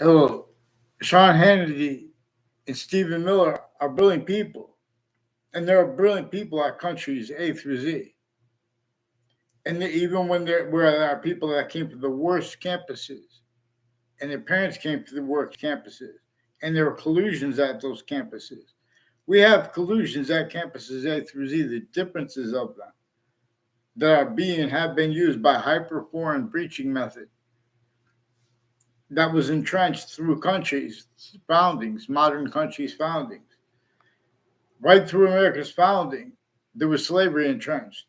Oh, Shawn Hannity and Stephen Miller are brilliant people, and there are brilliant people at countries A through Z. And even when there are people that came from the worst campuses, and their parents came from the worst campuses, and there were collusions at those campuses. We have collusions at campuses A through Z. The differences of them that are being have been used by hyperforeign breaching method that was entrenched through countries foundings, modern countries foundings. Right through America's founding, there was slavery entrenched.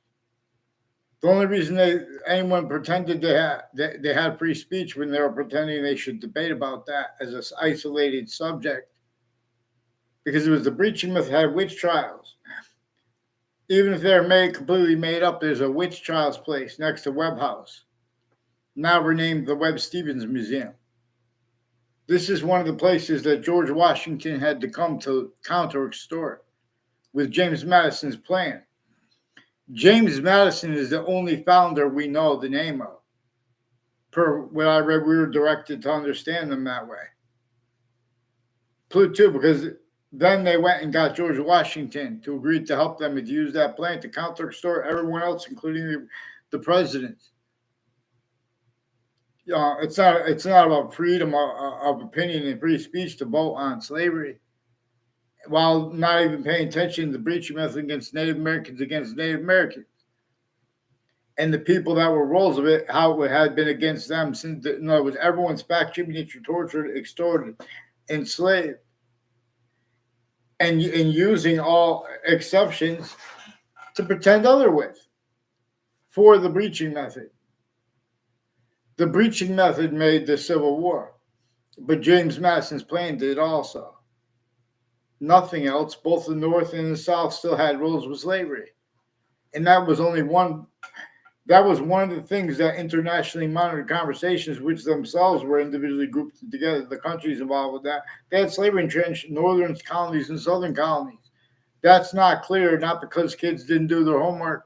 The only reason anyone pretended they had free speech when they were pretending they should debate about that as an isolated subject, because it was the breaching method had witch trials. Even if they're completely made up, there's a witch trials place next to Webb House, now renamed the Webb Stevens Museum. This is one of the places that George Washington had to come to counter extort with James Madison's plan. James Madison is the only founder we know the name of. Per what I read, we were directed to understand them that way. Too, because then they went and got George Washington to agree to help them to use that plan to counter extort everyone else, including the president. It's not about freedom of opinion and free speech to vote on slavery, while not even paying attention to the breaching method against Native Americans. And the people that were roles of it, how it had been against them since, in other words, everyone's back, tribunation, tortured, extorted, enslaved, and using all exceptions to pretend other with for the breaching method. The breaching method made the Civil War, but James Madison's plan did also. Nothing else. Both the North and the South still had rules with slavery, and that was only one. That was one of the things that internationally monitored conversations, which themselves were individually grouped together, the countries involved with that, they had slavery entrenched northern colonies and southern colonies. That's not clear, not because kids didn't do their homework.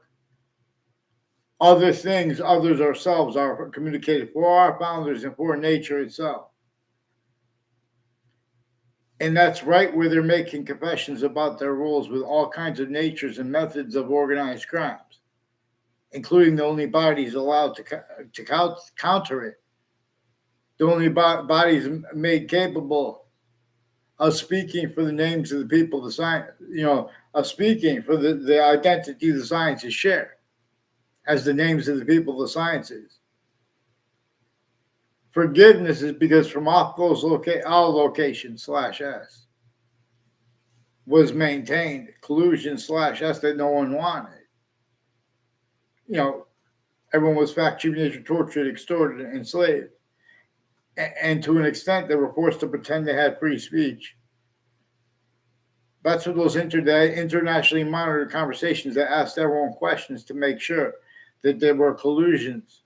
Other things, others ourselves, are communicated for our founders and for nature itself. And that's right where they're making confessions about their rules with all kinds of natures and methods of organized crimes, including the only bodies allowed to counter it, the only bodies made capable of speaking for the names of the people, the science, of speaking for the identity the sciences share as the names of the people, the sciences. Forgiveness is because from off those all locations /s was maintained collusion /s that no one wanted. Everyone was fact, tribunation, tortured, extorted, enslaved. And to an extent, they were forced to pretend they had free speech. That's what those internationally monitored conversations that asked everyone questions to make sure that there were collusions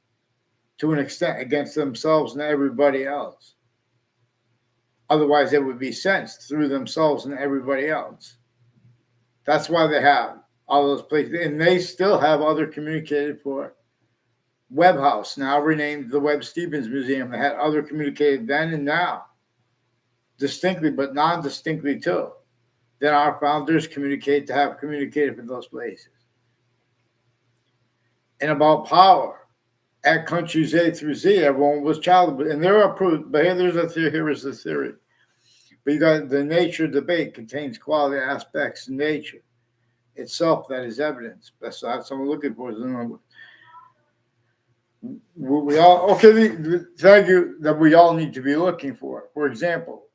to an extent against themselves and everybody else. Otherwise, they would be sensed through themselves and everybody else. That's why they have all those places. And they still have other communicated for. Webb House, now renamed the Webb Stevens Museum, they had other communicated then and now, distinctly but non-distinctly too, than our founders communicate to have communicated from those places. And about power, at countries A through Z, everyone was child, and there are proof. But here is the theory. But you got the nature debate contains quality aspects in nature itself that is evidence. That's what I'm looking for. We all thank you that we all need to be looking for. For example,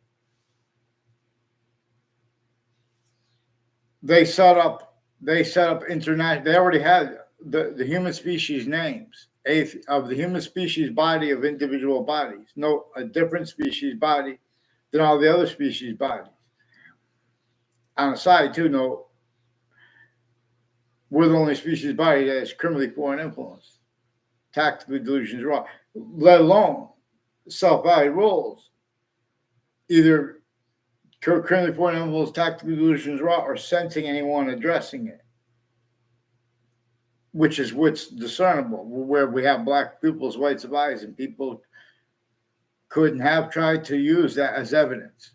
they set up international. They already had the human species names of the human species body of individual bodies. No, a different species body than all the other species bodies. On the side too, no, we're the only species body that is criminally foreign influence, tactically delusions wrong, let alone self-valid roles, either criminally foreign influence, tactically delusions raw, or sensing anyone addressing it, which is what's discernible, where we have black pupils, whites of eyes, and people couldn't have tried to use that as evidence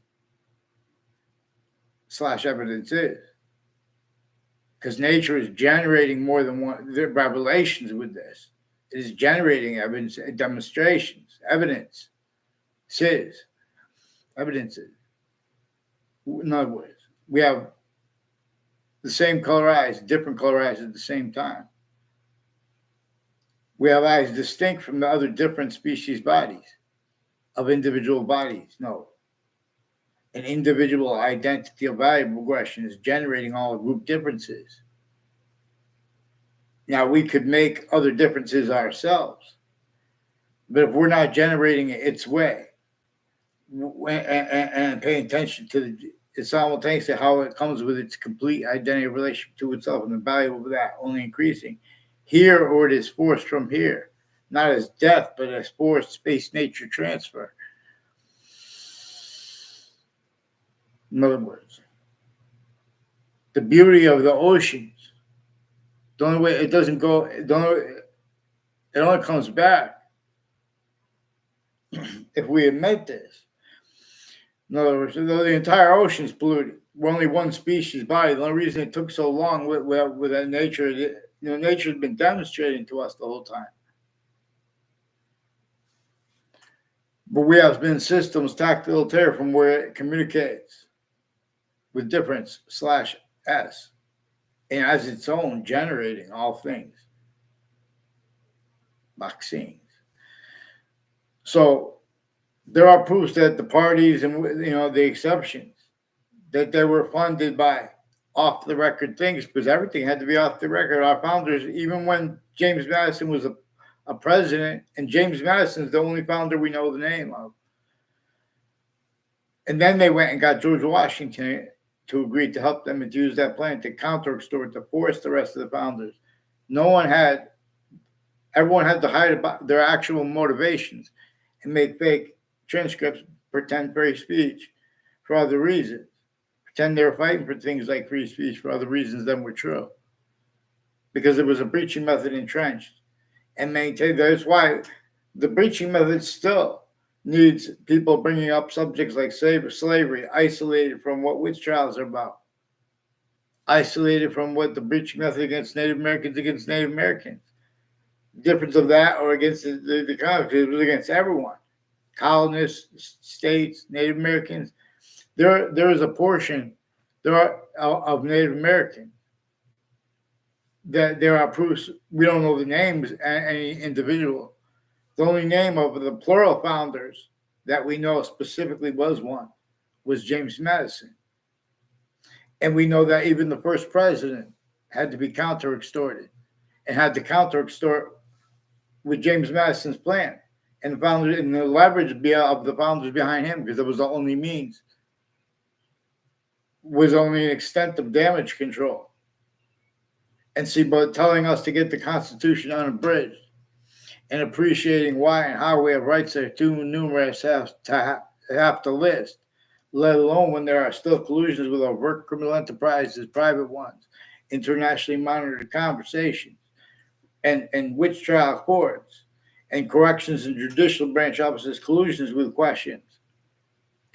/ evidence is. Because nature is generating more than one the revelations with this. It is generating evidence, demonstrations, evidence, evidences. In other words, we have the same color eyes, different color eyes at the same time. We have eyes distinct from the other different species bodies of individual bodies. No. An individual identity of value progression is generating all group differences. Now, we could make other differences ourselves, but if we're not generating it its way and paying attention to it simultaneously how it comes with its complete identity relationship to itself and the value of that only increasing here, or it is forced from here, not as death, but as forced space-nature transfer. In other words, the beauty of the oceans, the only way it doesn't go, it only comes back if we admit this. In other words, the entire ocean is polluted. We're only one species body. The only reason it took so long with that nature, nature has been demonstrating to us the whole time. But we have been systems tactile terror from where it communicates with difference / S, and as its own generating all things. Vaccines. So there are proofs that the parties and the exceptions, that they were funded by off the record things, because everything had to be off the record. Our founders, even when James Madison was a president, and James Madison is the only founder we know the name of. And then they went and got George Washington to agree to help them and to use that plan to counter-extort, to force the rest of the founders. Everyone had to hide about their actual motivations and make fake transcripts, pretend free speech for other reasons. Pretend they were fighting for things like free speech for other reasons than were true. Because it was a breaching method entrenched and maintained. That's why the breaching method still needs people bringing up subjects like slavery, isolated from what witch trials are about, isolated from what the breaching method against Native Americans. The difference of that or against the colonists, it was against everyone, colonists, states, Native Americans. There is a portion of Native Americans that there are proofs. We don't know the names of any individual. The only name of the plural founders that we know specifically was James Madison. And we know that even the first president had to be counter-extorted and had to counter-extort with James Madison's plan. And the founders and the leverage of the founders behind him, because it was the only means, was only an extent of damage control. And but telling us to get the Constitution unabridged and appreciating why and how we have rights that are too numerous have to list, let alone when there are still collusions with overt criminal enterprises, private ones, internationally monitored conversations, and witch trial courts, and corrections and judicial branch offices, collusions with questions,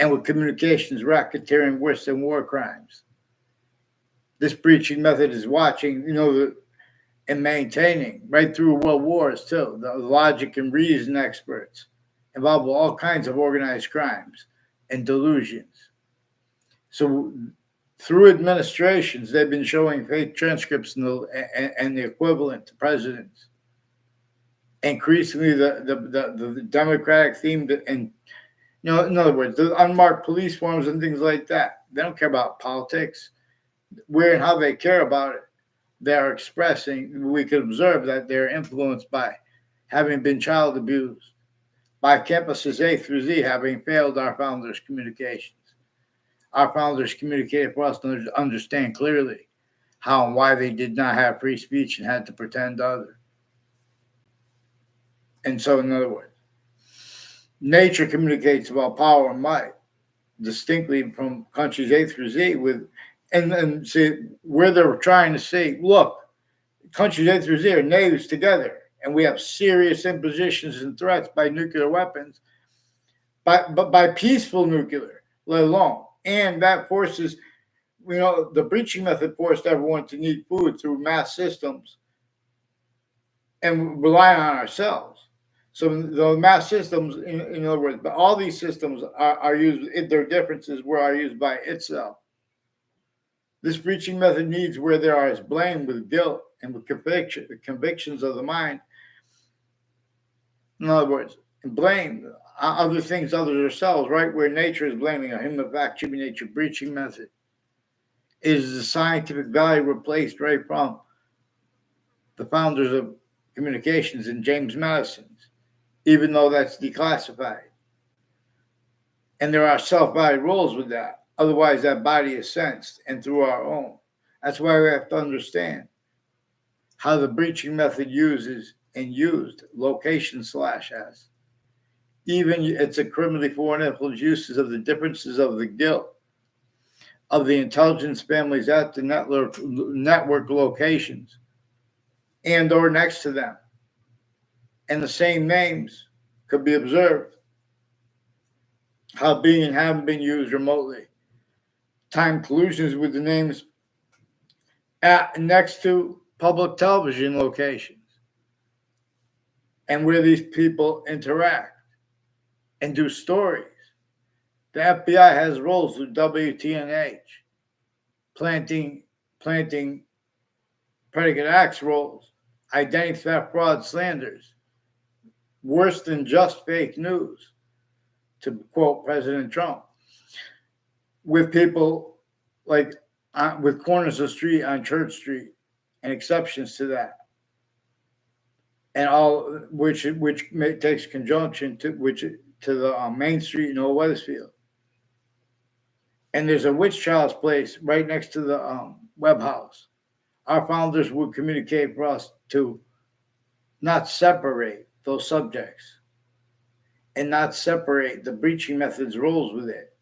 and with communications, racketeering, worse than war crimes. This breaching method is watching, and maintaining right through world wars too. The logic and reason experts involved with all kinds of organized crimes and delusions. So through administrations, they've been showing fake transcripts and the equivalent to presidents. Increasingly, the Democratic theme, and in other words, the unmarked police forms and things like that. They don't care about politics. Where and how they care about it, they're expressing. We could observe that they're influenced by having been child abused, by campuses A through Z having failed our founders' communications. Our founders communicated for us to understand clearly how and why they did not have free speech and had to pretend other. And so, in other words, nature communicates about power and might distinctly from countries A through Z and see where they're trying to say, look, countries A through Z are natives together, and we have serious impositions and threats by nuclear weapons. by peaceful nuclear, let alone. And that forces, the breaching method forced everyone to need food through mass systems and rely on ourselves. So the mass systems, in other words, but all these systems are used, their differences are used by itself. This breaching method needs where there is blame with guilt and with convictions of the mind. In other words, blame other things other than ourselves, right where nature is blaming a hymn of fact, human nature breaching method. It is the scientific value replaced right from the founders of communications in James Madison's, even though that's declassified. And there are self-valued roles with that. Otherwise, that body is sensed and through our own. That's why we have to understand how the breaching method uses and used location /s. Even it's a criminally foreign influence uses of the differences of the guilt of the intelligence families at the network locations and or next to them. And the same names could be observed how being and haven't been used remotely. Time collusions with the names next to public television locations and where these people interact and do stories. The FBI has roles with WTNH, planting predicate acts roles, identity theft, fraud, slanders, worse than just fake news, to quote President Trump, with people like with corners of street on Church Street and exceptions to that, and all which takes conjunction to the Main Street in Old Wethersfield. And there's a witch child's place right next to the Webb House. Our founders would communicate for us to not separate those subjects and not separate the breaching method's roles with it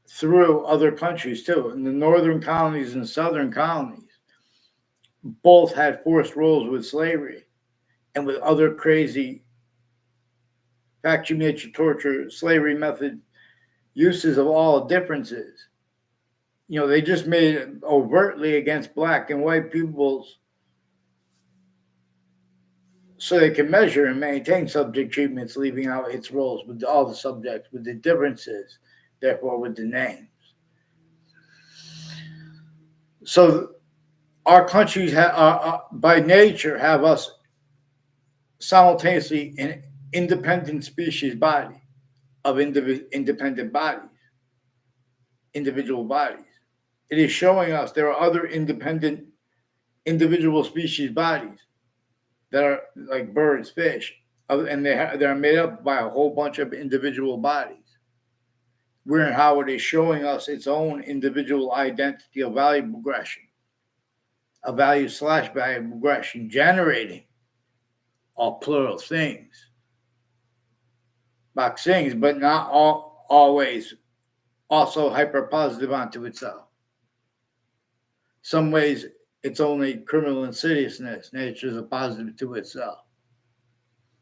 through other countries too. In the northern colonies and southern colonies, both had forced roles with slavery and with other crazy fact, nature, torture, slavery method uses of all differences. They just made it overtly against black and white peoples so they can measure and maintain subject treatments, leaving out its roles with all the subjects, with the differences, therefore with the names. So our countries by nature have us simultaneously an independent species body of independent bodies, individual bodies. It is showing us there are other independent individual species bodies that are like birds, fish, and they're made up by a whole bunch of individual bodies. Where how it is showing us its own individual identity of value progression, a value / value progression, generating all plural things, box things, but not always also hyper positive onto itself. Some ways it's only criminal insidiousness. Nature is a positive to itself.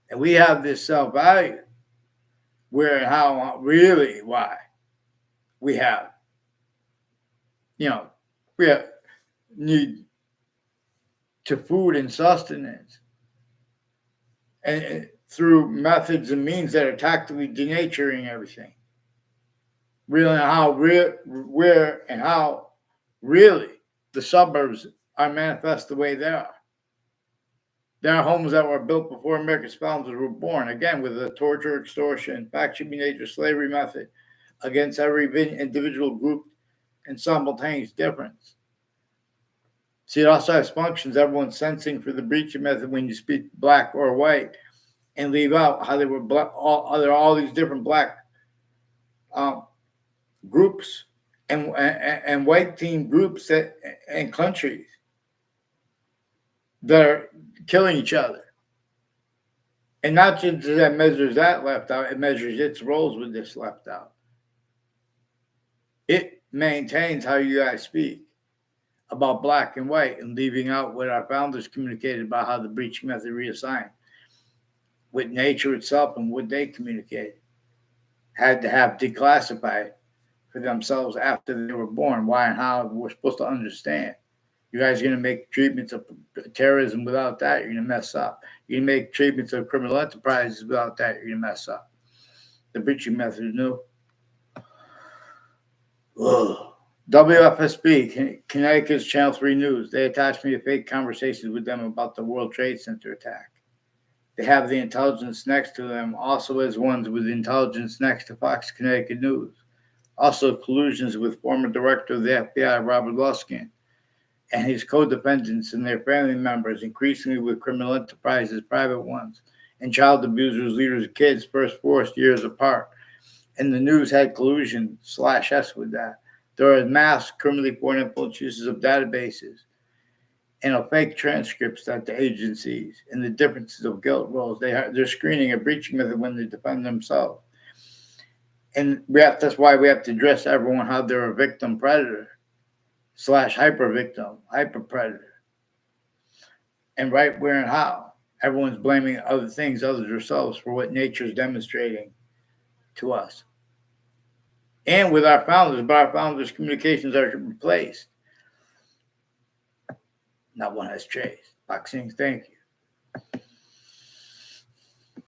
And we have this self-value where and how, really why we have, we have need to food and sustenance. And through methods and means that are tactically denaturing everything. Really how, where and how really the suburbs are manifest the way they are. There are homes that were built before America's founders were born, again, with the torture, extortion, fact, nature, slavery method against every individual group and simultaneous difference. See, it also has functions. Everyone's sensing for the breaching method when you speak black or white and leave out how they were black. There are all these different black groups and white team groups and countries that are killing each other. And not just that measures that left out, it measures its roles with this left out. It maintains how you guys speak about black and white and leaving out what our founders communicated about how the breaching method reassigned with nature itself and what they communicated. had to have declassified for themselves after they were born. Why and how we're supposed to understand. You guys are going to make treatments of terrorism without that, you're going to mess up. You're going to make treatments of criminal enterprises without that, you're going to mess up. The breaching method is new. Ugh. WFSB, Connecticut's Channel 3 News. They attached me to fake conversations with them about the World Trade Center attack. They have the intelligence next to them, also as ones with intelligence next to Fox Connecticut News. Also collusions with former director of the FBI, Robert Luskin, and his co-defendants and their family members, increasingly with criminal enterprises, private ones, and child abusers, leaders of kids, first forced years apart. And the news had collusion/S with that. There are mass criminally foreign influence uses of databases and of fake transcripts that the agencies and the differences of guilt roles. They're screening a breaching method when they defend themselves. And that's why we have to address everyone how they're a victim predator / hyper victim, hyper predator. And right where and how. Everyone's blaming other things other than themselves for what nature's demonstrating to us. And with our founders, but our founders' communications are replaced. Not one has traced. Boxing, thank you.